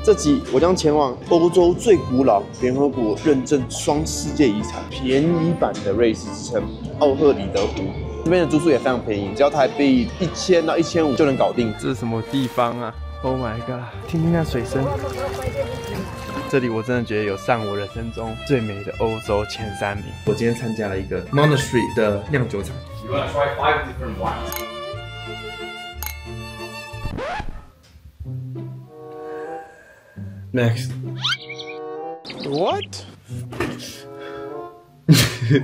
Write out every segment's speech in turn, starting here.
这集我将前往欧洲最古老、联合国认证双世界遗产、便宜版的瑞士之称——奥赫里德湖。这边的住宿也非常便宜，只要台币1000到1500就能搞定。这是什么地方啊 ？Oh my god！ 听听那水声。这里我真的觉得有上我人生中最美的欧洲前3名。我今天参加了一个 Monastery 的酿酒厂。You wanna try 5 different wines? Next. What?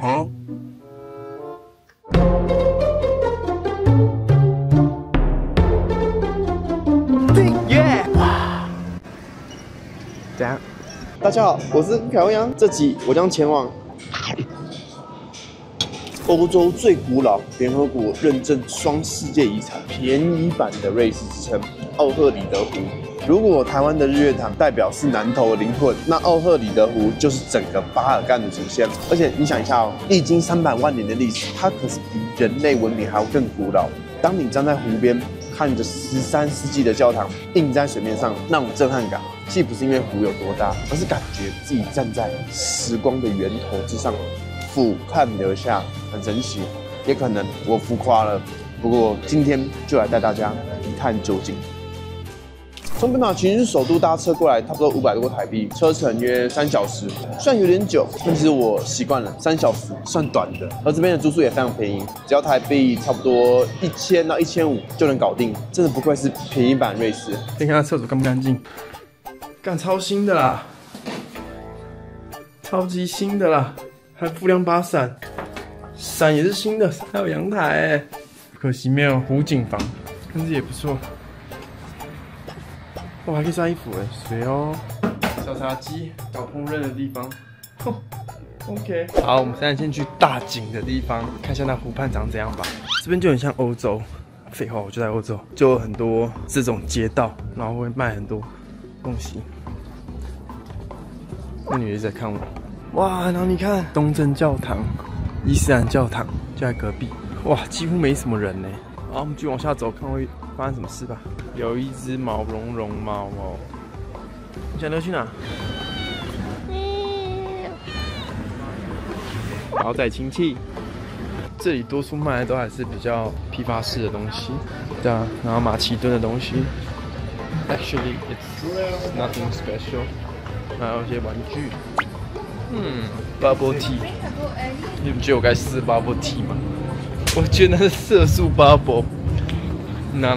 Huh? Yeah! 怎样？大家好，我是朴阳。这集我将前往欧洲最古老、联合国认证双世界遗产、便宜版的瑞士之称——奥赫里德湖。如果台湾的日月潭代表是南投的灵魂，那奥赫里德湖就是整个巴尔干的祖先。而且你想一下哦，历经300万年的历史，它可是比人类文明还要更古老。当你站在湖边，看着13世纪的教堂映在水面上，那种震撼感，既不是因为湖有多大，而是感觉自己站在时光的源头之上，俯瞰留下，很神奇。也可能我浮夸了，不过今天就来带大家一探究竟。从北马其实首都搭车过来，差不多500多台币，车程约3小时，虽然有点久，但其实我习惯了，3小时算短的。而这边的住宿也非常便宜，只要台币差不多1000到1500就能搞定，真的不愧是便宜版瑞士。先看看厕所干不干净，干超新的啦，超级新的啦，还附2把伞，伞也是新的，还有阳台哎，可惜没有湖景房，但是也不错。哇，还可以晒衣服哎，水哦，小茶几，搞烹饪的地方。OK， 好，我们现在先去大景的地方，看一下那湖畔长怎样吧。这边就很像欧洲，废话，我就在欧洲，就有很多这种街道，然后会卖很多东西。那女的在看我，哇，然后你看东正教堂、伊斯兰教堂就在隔壁，哇，几乎没什么人呢。好，我们继续往下走，看会发生什么事吧。有一只毛茸茸猫哦，你想要去哪？然后再亲戚。这里多数卖的都还是比较批发式的东西，对啊，然后马其顿的东西。Actually, it's nothing special。还有一些玩具。Bubble tea。你们觉得我该试 bubble tea 吗？我觉得那是色素 bubble。那，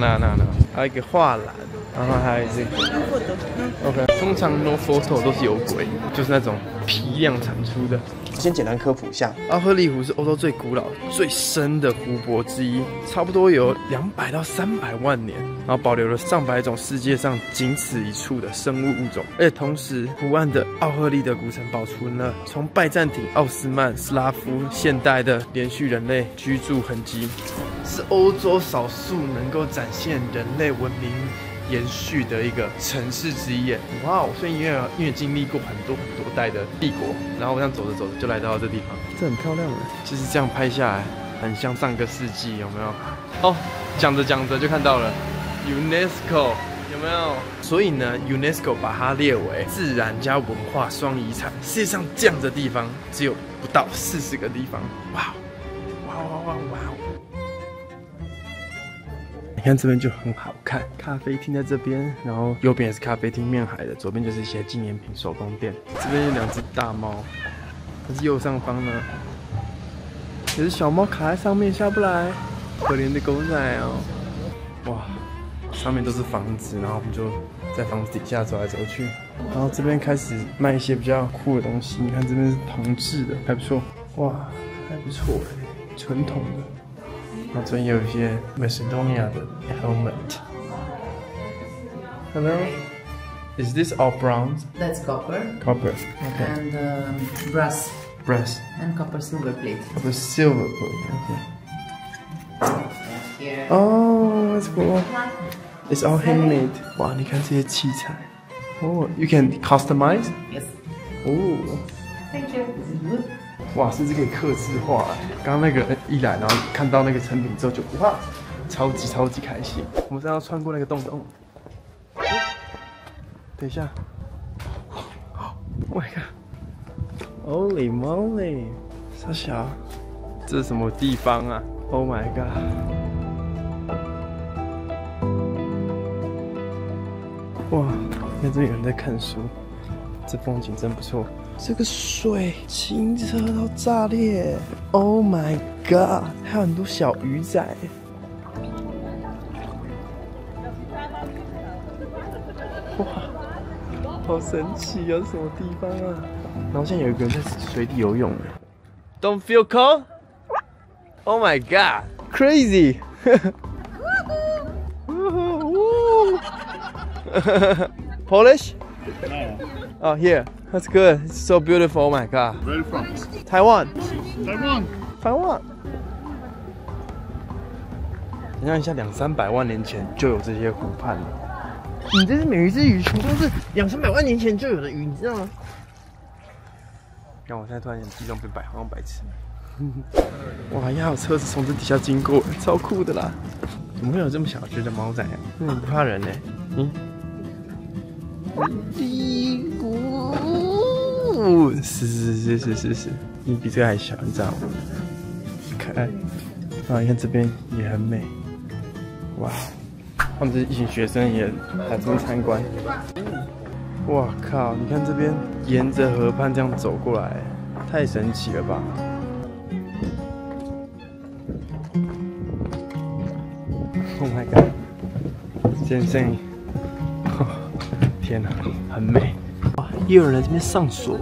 还有一个画廊，然后还有这个。OK， 通常 no photo 都是有鬼，就是那种批量产出的。先简单科普一下，奥赫利湖是欧洲最古老、最深的湖泊之一，差不多有200到300万年，然后保留了上百种世界上仅此一处的生物物种，而且同时湖岸的奥赫利德古城保存了从拜占庭、奥斯曼、斯拉夫、现代的连续人类居住痕迹，是欧洲少数能够展现人类文明延续的一个城市之一耶！哇哦，所以因为经历过很多代的帝国，然后我这样走着就来到了这地方，这很漂亮哎。其实这样拍下来，很像上个世纪，有没有？哦，讲着就看到了 UNESCO， 有没有？所以呢 ，UNESCO 把它列为自然加文化双遗产。世界上这样的地方只有不到40个地方。哇！你看这边就很好看，咖啡厅在这边，然后右边也是咖啡厅面海的，左边就是一些纪念品手工店。这边有2只大猫，但是右上方呢，有只小猫卡在上面下不来，可怜的狗仔哦。哇，上面都是房子，然后我们就在房子底下走来走去。然后这边开始卖一些比较酷的东西，你看这边是铜制的，还不错。哇，还不错哎，纯铜的。然后这边也有一些 Macedonia 的 helmet。Hello, is this all bronze? That's copper. Copper. Okay. And brass. Brass. And copper silver plate. Copper silver plate. Okay. Here. Oh, that's cool. It's all handmade. 哇，你看这些器材。Oh, you can customize? Yes. Oh. Thank you. This is good. 哇，甚至可以客制化。刚刚那个人一来，然后看到那个成品之后就哇，超级开心。我们现在要穿过那个洞洞。等一下 ，Oh my god！Holy moly！ 小小，这是什么地方啊 ？Oh my god！ 哇，你看这边有人在看书，这风景真不错。这个水清澈到炸裂 ！Oh my god！ 还有很多小鱼仔。哇，好神奇啊！什么地方啊？然后现在有一个人在水底游泳。Don't feel cold? Oh my god! Crazy! Polish? No. Oh, here. That's good. It's so beautiful. Oh my god. Where are you from? Taiwan. Taiwan. Taiwan. 你想一下，200-300万年前就有这些湖畔了。你这是每一只鱼全都是200-300万年前就有的鱼，你知道吗？让我现在突然间激动，被摆，好像白痴。哇，还有车子从这底下经过，超酷的啦！怎么会有这么小只的猫仔啊？你不怕人呢？是，你比这个还小，你知道吗？可爱。啊，你看这边也很美。哇，他们这一群学生也来这边参观。哇靠！你看这边沿着河畔这样走过来，太神奇了吧！Oh my god！ 先生，天哪，很美！哇，也有人来这边上锁哎，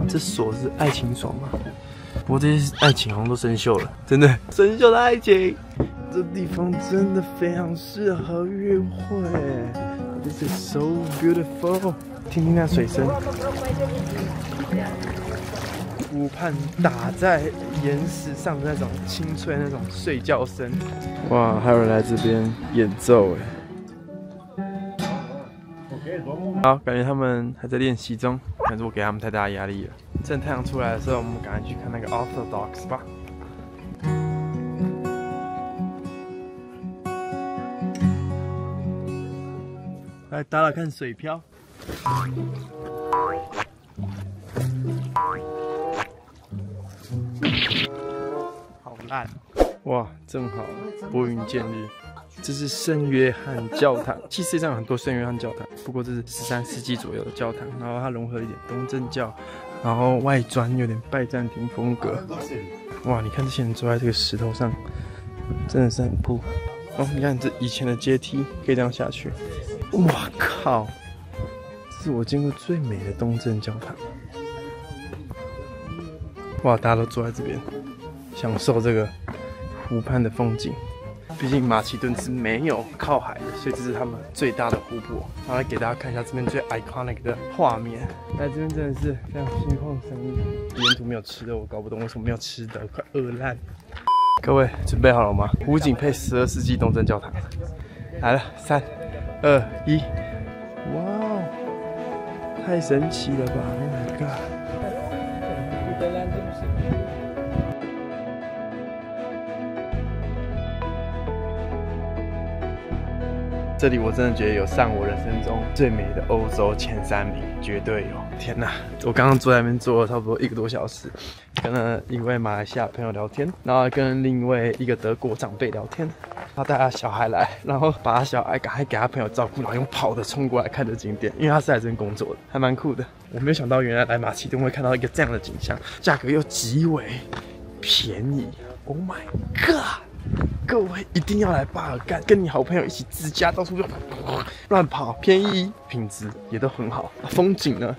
这锁是爱情锁吗？不过这些爱情好像都生锈了，真的生锈的爱情。这地方真的非常适合约会 ，This is so beautiful。听听那水声，湖畔打在岩石上的那种清脆那种睡觉声。哇，还有人来这边演奏哎。好，感觉他们还在练习中，但是我给他们太大压力了。趁太阳出来的时候，我们赶快去看那个 Orthodox 吧。来打打看水漂。好烂！哇，正好拨云见日。这是圣约翰教堂，其实世界上有很多圣约翰教堂，不过这是13世纪左右的教堂，然后它融合了一点东正教，然后外砖有点拜占庭风格。哇，你看这些人坐在这个石头上，真的是很酷。哦，你看这以前的阶梯可以这样下去。哇靠！这是我见过最美的东正教堂。哇，大家都坐在这边，享受这个湖畔的风景。毕竟马其顿是没有靠海的，所以这是他们最大的湖泊。然后来给大家看一下这边最 iconic 的画面。来这边真的是非常心旷神怡。沿途没有吃的，我搞不懂为什么没有吃的，快饿烂。各位准备好了吗？湖景配12世纪东正教堂。来了，3、2、1，哇哦，太神奇了吧 ！Oh my god！这里我真的觉得有上我人生中最美的欧洲前3名，绝对有！天哪，我刚刚坐在那边坐了差不多1个多小时，跟了一位马来西亚朋友聊天，然后跟另一个德国长辈聊天。他带他小孩来，然后把他小孩赶快给他朋友照顾，然后用跑的冲过来看这景点，因为他是来这边工作的，还蛮酷的。我没有想到原来来马其顿会看到一个这样的景象，价格又极为便宜。Oh my god！各位一定要来巴尔干，跟你好朋友一起自驾到处乱跑，便宜，品质也都很好，风景呢，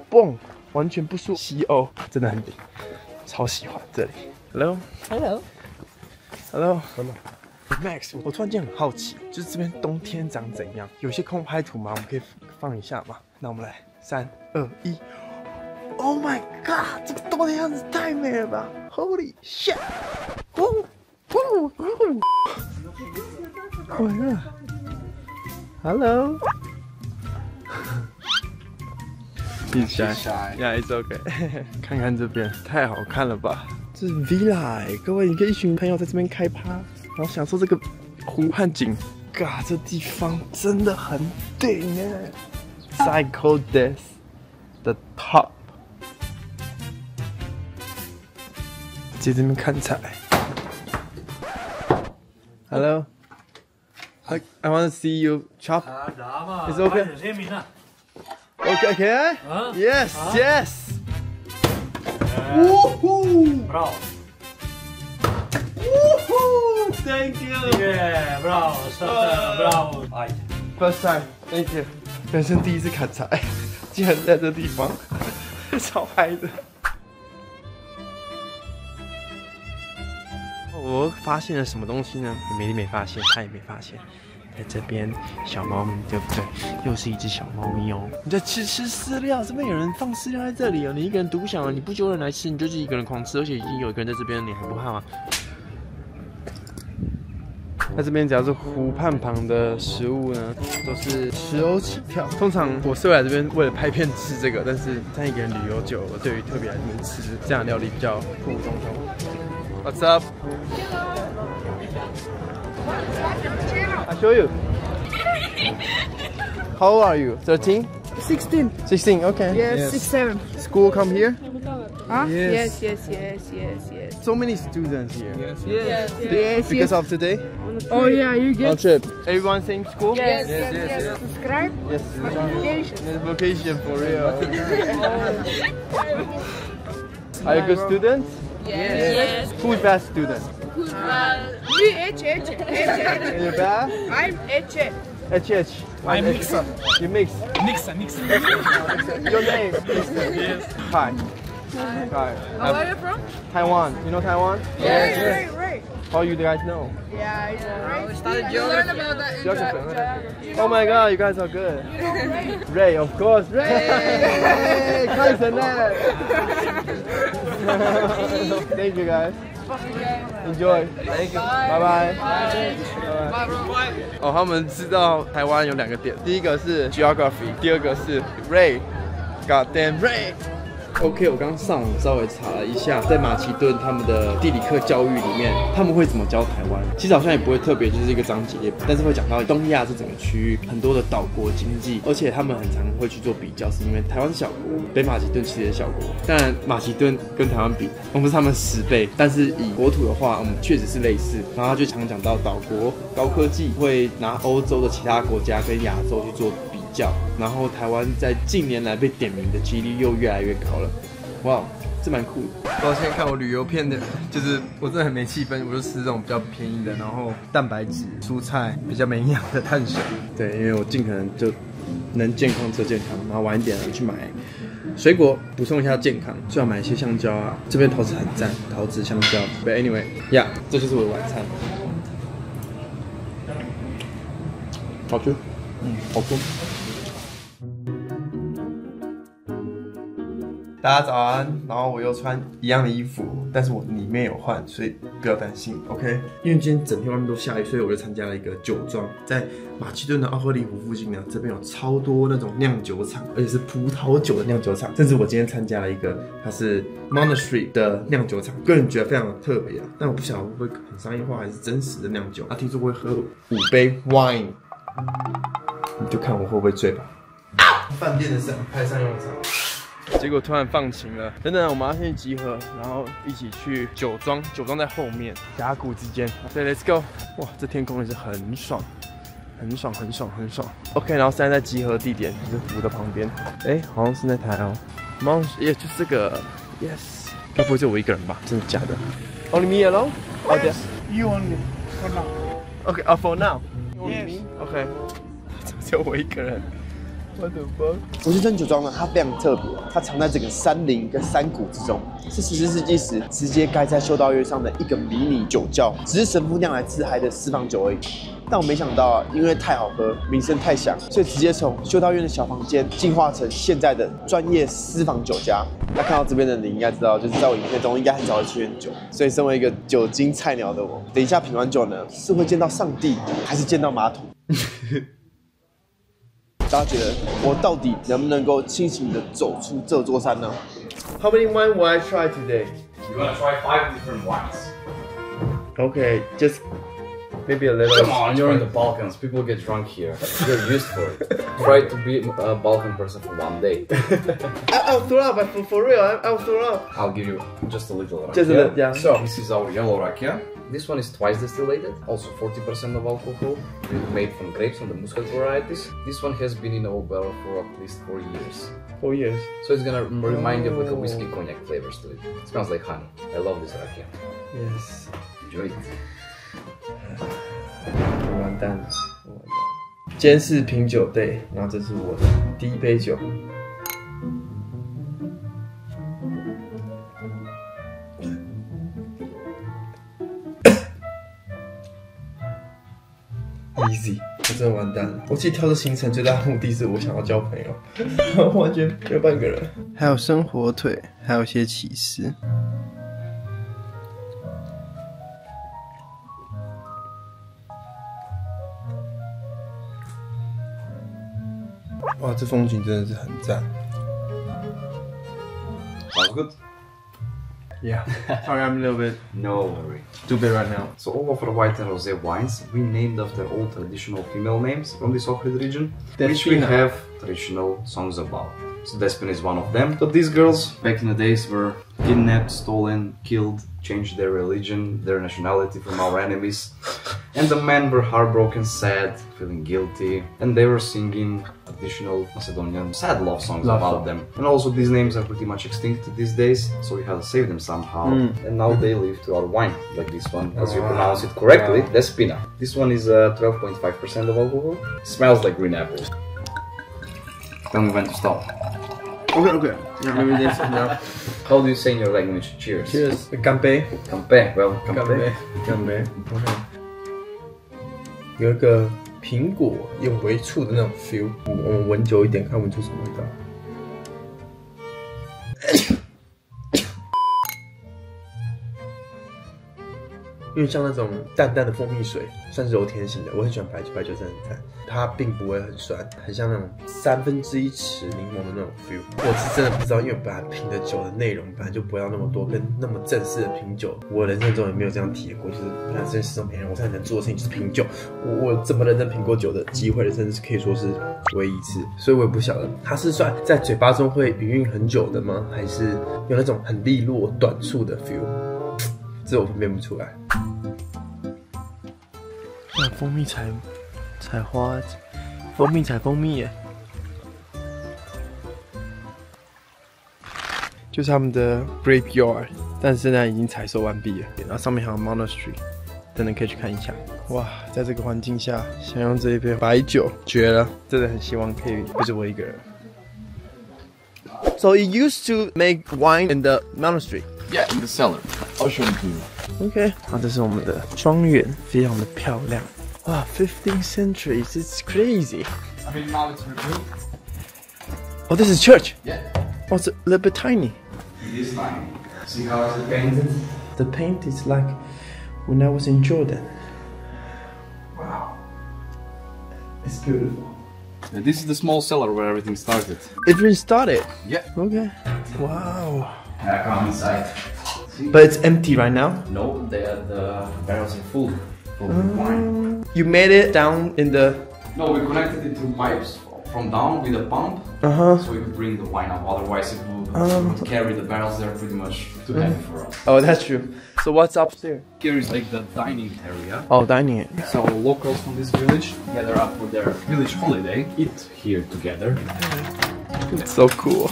蹦，完全不输西欧，真的很顶，超喜欢这里。Hello。Max， 我突然间很好奇，就是这边冬天长怎样？有些空拍图吗？我们可以放一下吗？那我们来，3、2、1。Oh my god， 这个冬天样子太美了吧 ！Holy shit！ Oh my god！Hello。He's shy. Yeah, it's okay. 看看这边，太好看了吧！这是 villa， 各位，你可以一群朋友在这边开趴。然后享受这个湖畔景，嘎，这地方真的很顶哎！ So I call this the top. 接这边看彩。Hello. I want to see you chop. It's okay. Okay, can I? Yes, yes. Woohoo! Bravo. Woohoo! Thank you. Yeah, bravo, bravo. First time, thank you. 人生第一次砍柴，竟然在这地方，超嗨的。我发现了什么东西呢？美丽没发现，她也没发现。在这边，小猫咪对不对？又是一只小猫咪哦。你在吃饲料，这边有人放饲料在这里哦。你一个人独享啊，你不揪人来吃，你就是一个人狂吃，而且已经有一个人在这边，你还不怕吗？在这边只要是湖畔旁的食物呢，都是10欧起跳。通常我是会来这边为了拍片吃这个，但是在一个人旅游久了，我对于特别来这边吃这样的料理比较普普通通。What's up? I show you. How old are you? 13? 16. 16. Okay. Yes, 6, 7. School come here? Huh? Yes. Yes. So many students here. Yes. Because of today? Oh yeah, you On get. trip. Everyone same school? Yes. Subscribe. Yes. Notification. Vacation for real. Are you a good student? Yes. Who's best student? Me H. And you bad? I'm H. HH. I'm mixer. You mix. Mixer. Your name? Yes. Hi. Hi. Where are you from? Taiwan. You know Taiwan? Right. How you guys know? Yeah, right. We started learn about that in Geography. Oh my god, you guys are good. Ray, of course. Ray! 看神呢 Thank you guys. Enjoy. Thank you. Bye bye. Bye. 哦，他们知道台湾有2个点，第一个是 Geography， 第二个是 Ray。God damn Ray。OK， 我刚上网稍微查了一下，在马其顿他们的地理课教育里面，他们会怎么教台湾？其实好像也不会特别就是一个章节，但是会讲到东亚这整个区域很多的岛国经济，而且他们很常会去做比较，是因为台湾是小国，北马其顿其实也是小国，当然马其顿跟台湾比，我们是他们10倍，但是以国土的话，我们确实是类似。然后他就常讲到岛国高科技会拿欧洲的其他国家跟亚洲去做比较，然后台湾在近年来被点名的几率又越来越高了。哇，这蛮酷的。我现在看我旅游片的，就是我真的很没气氛，我就吃这种比较便宜的，然后蛋白质、蔬菜比较没营养的碳水。对，因为我尽可能就能健康则健康，然后晚一点去买水果补充一下健康，最好买一些香蕉啊。这边桃子很赞，桃子、香蕉。But anyway， 呀、yeah, 这就是我的晚餐。好吃，好吃。大家早安，然后我又穿一样的衣服，但是我里面有换，所以不要担心 ，OK？ 因为今天整天外面都下雨，所以我就参加了一个酒庄，在马其顿的奥赫利湖附近呢，这边有超多那种酿酒厂，而且是葡萄酒的酿酒厂，甚至我今天参加了一个，它是 Monastery 的酿酒厂，个人觉得非常的特别啊，但我不晓得会不会很商业化，还是真实的酿酒。听说会喝5杯 wine， 你就看我会不会醉吧。饭店的派上用场。结果突然放晴了，等等，我们要先集合，然后一起去酒庄，酒庄在后面，峡谷之间。对 ，Let's go！ 哇，这天空也是很爽，很爽。OK， 然后现在在集合地点就是湖的旁边，哎，好像是那台哦，也就是这个 ，Yes， 该不会就我一个人吧？真的假的 ？Only me alone？ Oh, yes. You only for now. OK， for now. Only me. OK， 只有我一个人。What the fuck？ 福士村酒庄呢，它非常特别，它藏在整个山林跟山谷之中，是14世纪时直接盖在修道院上的一个迷你酒窖，只是神父酿来自嗨的私房酒而已。但我没想到啊，因为太好喝，名声太响，所以直接从修道院的小房间进化成现在的专业私房酒家。那看到这边的你应该知道，就是在我影片中应该很少会出现酒，所以身为一个酒精菜鸟的我，等一下品完酒呢，是会见到上帝，还是见到马桶？大家觉得我到底能不能够清醒的走出这座山呢 ？How many wine will I try today? You want to try 5 different wines. Okay, just maybe a little. Come on, you're in the Balkans. People get drunk here. You're used for it. Try to be a Balkan person for one day. I'll throw up, for real, I'll throw up. I'll give you just a little rakia. Just a little, yeah. So, this is our yellow rakia. This one is twice distillated, also 40% of alcohol, made from grapes from the Muscat varieties. This one has been in old barrel for at least 4 years. 4 years. So it's gonna remind you of like a whiskey cognac flavors to it. It smells like honey. I love this rakia. Yes. Enjoy it. 完蛋了，完蛋了。今天是品酒 day， 然后这是我的第一杯酒。Easy， 我真的完蛋了。我其实挑这行程最大的目的是我想要交朋友，完全没有半个人。还有生火腿，还有一些起司。哇，这风景真的是很赞。Sounds good. Yeah. Sorry, I'm a little bit No worry. stupid right now. So all of our white and rosé wines we named after all traditional female names from this Ohrid region, which we Despina. have traditional songs about. So Despina is one of them. But these girls back in the days were kidnapped, stolen, killed, changed their religion, their nationality from our enemies. And the men were heartbroken, sad, feeling guilty, and they were singing traditional Macedonian sad love songs about them. And also these names are pretty much extinct these days, so we had to save them somehow. And now they live to our wine, like this one, as you pronounce it correctly, Despina. This one is 12.5% of alcohol. Smells like green apples. Tell me when to stop. Okay. Maybe this one now. How do you say in your language? Cheers. Cheers. 干杯。 Kampe. Well, kampe. 干杯。OK。有一个苹果有微醋的那种 feel， 我们闻久一点，看闻出什么味道。因为像那种淡淡的蜂蜜水，算是柔甜型的，我很喜欢白酒，白酒真的很赞。它并不会很酸，很像那种1/3匙柠檬的那种 feel。我是真的不知道，因为我本来品的酒的内容本来就不要那么多，跟那么正式的品酒，我人生中也没有这样体验过。就是看这10种品人，我才能做的事情就是品酒。我怎么认真品过酒的机会，真的是可以说是唯一一次。所以我也不晓得它是算在嘴巴中会余韵很久的吗，还是有那种很利落短促的 feel？ 这我分辨不出来。那蜂蜜采花，蜂蜜采蜂蜜耶，就是他们的 grape yard， 但是现在已经采收完毕了。然后上面还有 monastery， 等等可以去看一下。哇，在这个环境下，享用这一杯白酒，绝了！真的很希望可以不是我一个人。So it used to make wine in the monastery. Yeah, in the cellar. I'll show it to you. OK， 好，这是我们的庄园，非常的漂亮。哇 ，15th century, it's crazy. I mean, now it's rebuilt. Oh, this is church. Yeah. Oh, it's a little bit tiny. It is tiny. See how it's painted? The paint is like when I was in Jordan. Wow. It's beautiful. This is the small cellar where everything started. It really started. Yeah. Okay. Wow. Come inside. But it's empty right now. No, the barrels are full with wine. You made it down in the. No, we connected it through pipes from down with a pump, so we could bring the wine up. Otherwise, it would carry the barrels there pretty much too heavy for us. Oh, that's true. So what's upstairs? Here is like the dining area. Oh, dining it. So locals from this village gather up for their village holiday, eat here together. It's so cool.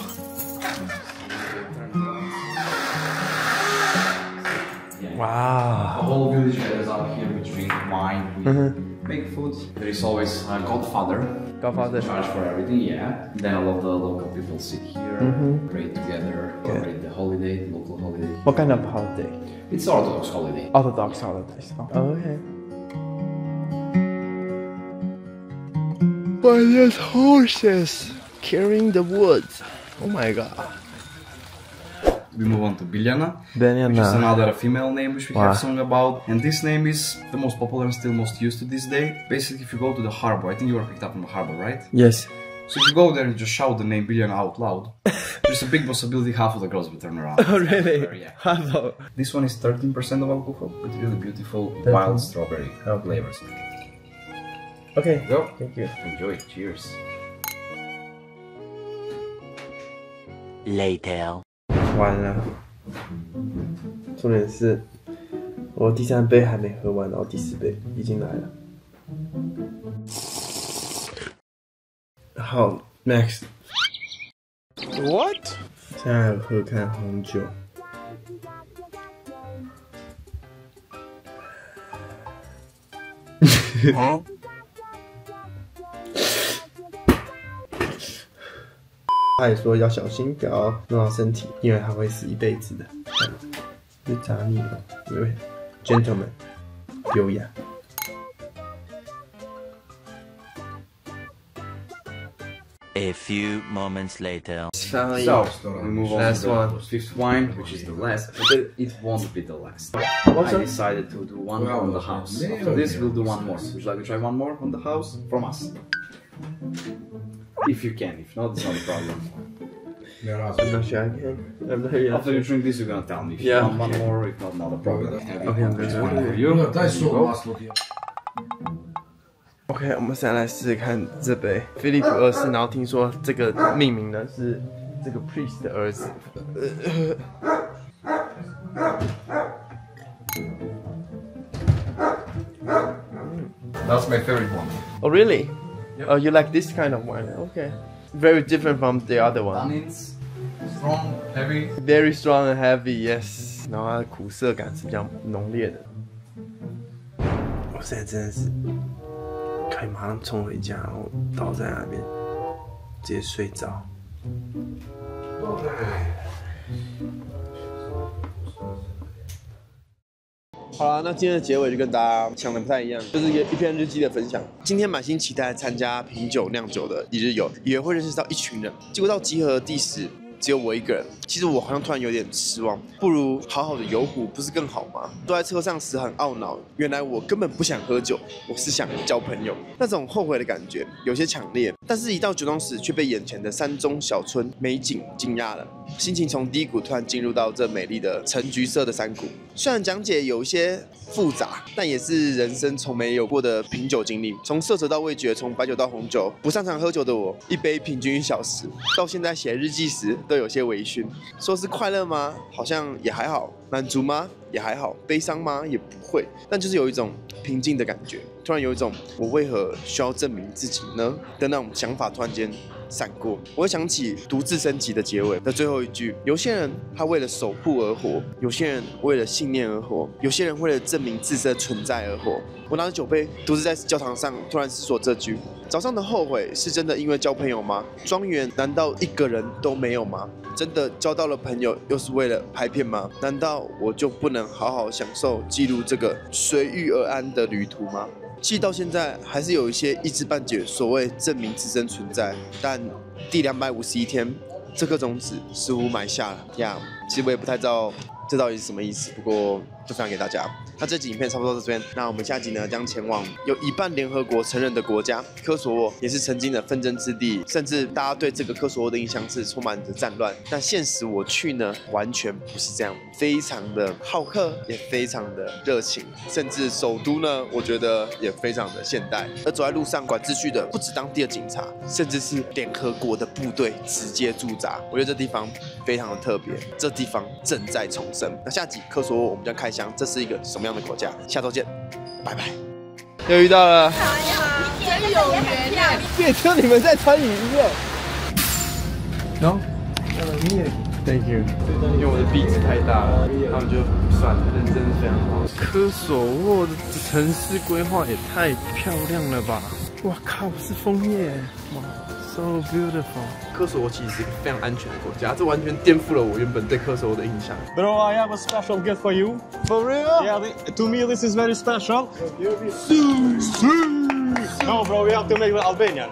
Wow. The whole village gathers out here. We drink wine, we make food. There is always a godfather. Godfather. In charge for everything, yeah. Then all of the local people sit here, pray together, celebrate the holiday, the local holiday. What kind of holiday? It's Orthodox holiday. Orthodox holidays. Oh, okay. Why there's horses carrying the woods? Oh my god. We move on to Biljana, Biljana. which is another female name which we have sung about. And this name is the most popular and still most used to this day. Basically, if you go to the harbor, I think you were picked up from the harbor, right? Yes. So if you go there and just shout the name Billion out loud, there's a big possibility half of the girls will turn around. Oh, really? Yeah. Half. This one is 13% of alcohol, with really beautiful wild strawberry flavors. Okay. Go. Thank you. Enjoy. Cheers. Later. 完了。重点是，我第3杯还没喝完，然后第4杯已经来了。好 ，next。What？ 现在喝看红酒。他也说要小心，不要弄到身体，因为它会死一辈子的。又砸你了，因为 gentleman 优雅。A few moments later. So, we move on Last to the one. 5th wine, which is the last, but it won't be the last. I decided to do one more on the house. After this, we'll do one more. Would you like to try one more on the house from us? If you can, if not, it's not a problem. I'm not sure I can. I'm not here. After you drink this, you're gonna tell me if you want one more, if not, not a problem. Okay, I'm This gonna one do for it. you. OK， 我们现在来试试看这杯菲利普2世，然后听说这个命名的是这个 priest 的儿子。That's my favorite one. Oh really? Oh, you like this kind of wine? Okay. Very different from the other one. Tannins, strong, heavy. Very strong and heavy, yes. 然后它的苦涩感是比较浓烈的。我现在真的是可以马上冲回家，然后倒在那边直接睡着。好啦，那今天的结尾就跟大家想的不太一样，就是一篇日记的分享。今天满心期待参加品酒酿酒的一日游，以为会认识到一群人，结果到集合的第10。只有我一个人，其实我好像突然有点失望，不如好好的游湖不是更好吗？坐在车上时很懊恼，原来我根本不想喝酒，我是想交朋友。那种后悔的感觉有些强烈，但是一到酒庄时却被眼前的山中小村美景惊讶了，心情从低谷突然进入到这美丽的橙橘色的山谷。虽然讲解有一些复杂，但也是人生从没有过的品酒经历。从色泽到味觉，从白酒到红酒，不擅长喝酒的我，一杯平均1小时，到现在写日记时都有些微醺。说是快乐吗？好像也还好。满足吗？也还好。悲伤吗？也不会。但就是有一种平静的感觉，突然有一种我为何需要证明自己呢的那种想法，突然间闪过。我会想起独自升级的结尾的最后一句：有些人他为了守护而活，有些人为了信念而活，有些人为了证明自身存在而活。我拿着酒杯，独自在教堂上突然思索这句：早上的后悔是真的因为交朋友吗？庄园难道一个人都没有吗？真的交到了朋友，又是为了拍片吗？难道我就不能好好享受记录这个随遇而安的旅途吗？其实到现在还是有一些一知半解，所谓证明自身存在，但第251天，这颗种子似乎埋下了呀。其实我也不太知道这到底是什么意思，不过就分享给大家。那这集影片差不多到这边，那我们下集呢将前往有一半联合国承认的国家科索沃，也是曾经的纷争之地，甚至大家对这个科索沃的印象是充满着战乱。但现实我去呢，完全不是这样，非常的好客，也非常的热情，甚至首都呢，我觉得也非常的现代。而走在路上管秩序的不止当地的警察，甚至是联合国的部队直接驻扎。我觉得这地方非常的特别，这地方正在重生。那下集科索沃我们将开箱，这是一个什么样的国家？下周见，拜拜。又遇到了，真有缘呀！这只有你们在穿雨衣耶。No， Thank you。因为我的鼻子太大了，他们就算了，人真的非常好。科索沃的城市规划也太漂亮了吧！哇靠，是枫叶，哇 ，so beautiful。科索沃其实是一个非常安全的国家，这完全颠覆了我原本对科索沃的印象。Bro, I have a special gift for you. For real? Yeah, to me this is very special. No, bro, we have to make it Albanian.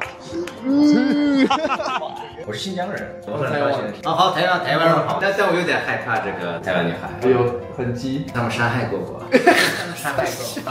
我是新疆人，我很高兴。哦，好，台湾人好，但我有点害怕这个台湾女孩，有痕迹，他们伤害过我，他们伤害过我。